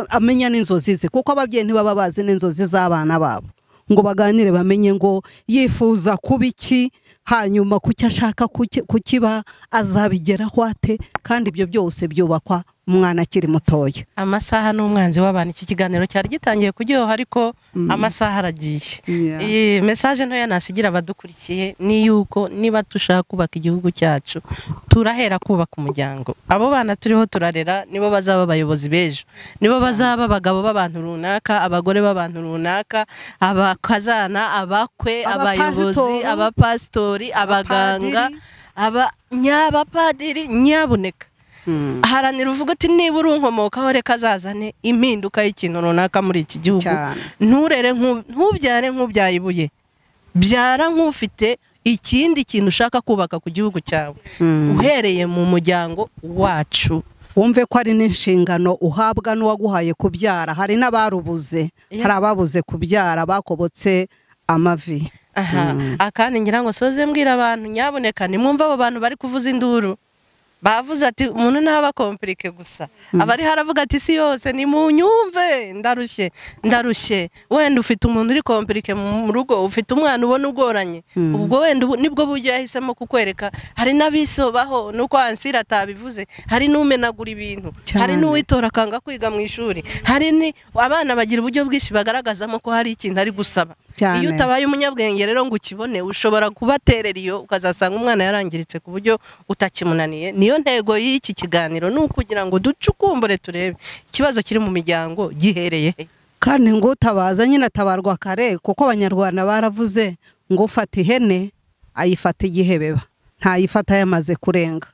amenya n'inzozi ze kuko ababyeyi ntibaba bazi n'inzozi z'abana babo ngo baganire bamenye ngo yifuza kuba iki hanyuma kuki ashaka kukiba azabigeraho ate kandi ibyo byose byubakwa umwana akiri mutoya. Amasaha n'umwanzi w'abantu iki kiganiro cyari gitangiye kujyoha ariko amasaha aragiye. Iyi message ntoya nasigira abadukurikiye ni yuko niba dushaka kubaka igihugu cyacu turahera kubaka umuryango. Abo bana turiho turarera nibo bazaba abayobozi bejo nibo bazaba abagabo b'abantu runaka abagore b'abantu runaka abakazana abakwe abayobozi abapastori abaganga abanyabapadiri nyabuneka. Haranira uvuga ati niba urunkomokaho reka azazane impinduka y'ikintu runaka muri iki gihugu. Nturere ntubyare nk'ubyayibuye byara nk'ufite ikindi kintu ushaka kubaka ku gihugu cyawe uhereye mu muryango wacu. Wumve ko ari n'inshingano uhabwa n'uwaguhaye kubyara. Hari n'abarubuze hari ababuze kubyara bakobotse amavi. Akandi ngira ngo soze mbwira abantu nyaboneka nimwumva abo bantu bari kuvuza induru bavuze ati umuntu ntaba komplike gusa abari haravuga ati si yose ni mu nyumve ndarushye wenda ufite umuntu uri komplike mu rugo ufite umwana ubona ugoranye ubwo wenda nibwo buryo yahisemo kukwereka. Hari nabisobaho nuko ansira atabivuze hari n'umenagura ibintu hari n'uwitora kanga kwiga mu ishuri hari ni abana bagira uburyo bwinshi bagaragazamo ko hari ikintu ari gusaba. Iyo utabaye umunyabwenge rero ngo ukibone ushobora kubaterera iyo ukazasanga umwana yarangiritse ku buryo utakimunaniye. Niyo ntego y'iki kiganiro nukugira ngo ducukumbure turebe ikibazo kiri mu miryango gihereye kandi ngo utabaza nyine atabarwa kare kuko abanyarwanda baravuze ngo ufata ihene ayifata igihebeba ntayifata yamaze kurenga.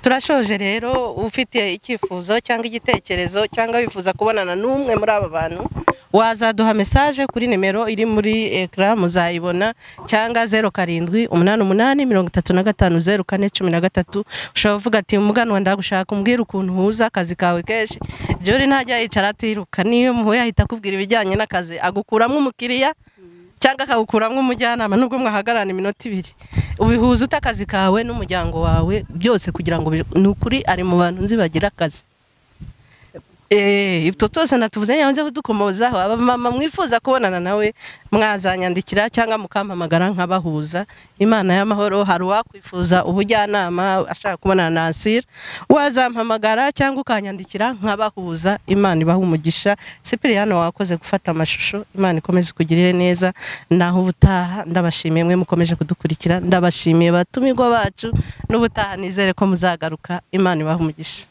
turashoje rero ufite icyifuzo cyangwa igitekerezo cyangwa wifuza kubonana n'umwe muri aba bantu wazaduha message kuri nimero iri muri ekran muzayibona cyangwa 0788350413 ushobora kuvuga ati umuganwa ndagushaka umbwira ukuntu huza akazi kawe keshi Jori ntajya yicara atiruka niyo muhuye ahita kubwira ibijyanye n'akazi agukuramwe umukiriya cyangwa akagukuramwe umujyanama nubwo mwahagarana iminota 2 ubihuza utakazi kawe n'umuryango wawe byose kugira ngo nukuri ari mu bantu nzi bagira akazi. Ibyo twose natuvuze yanze kudukomozaho aba mama mwifuza kubonana nawe mwazanyandikira cyangwa mukampamagara nkabahuza. Imana y'amahoro hari wakwifuza ubujyanama ashaka kubonana na Asira wazampamagara cyangwa ukanyandikira nkabahuza. Imana ibaha umugisha. Sipiriyano wakoze gufata amashusho. Imana ikomeze kugirire neza naho ubutaha. Ndabashimiye mwe mukomeje kudukurikira. Ndabashimiye batumirwa bacu n'ubutaha nizere ko muzagaruka. Imana ibaha umugisha.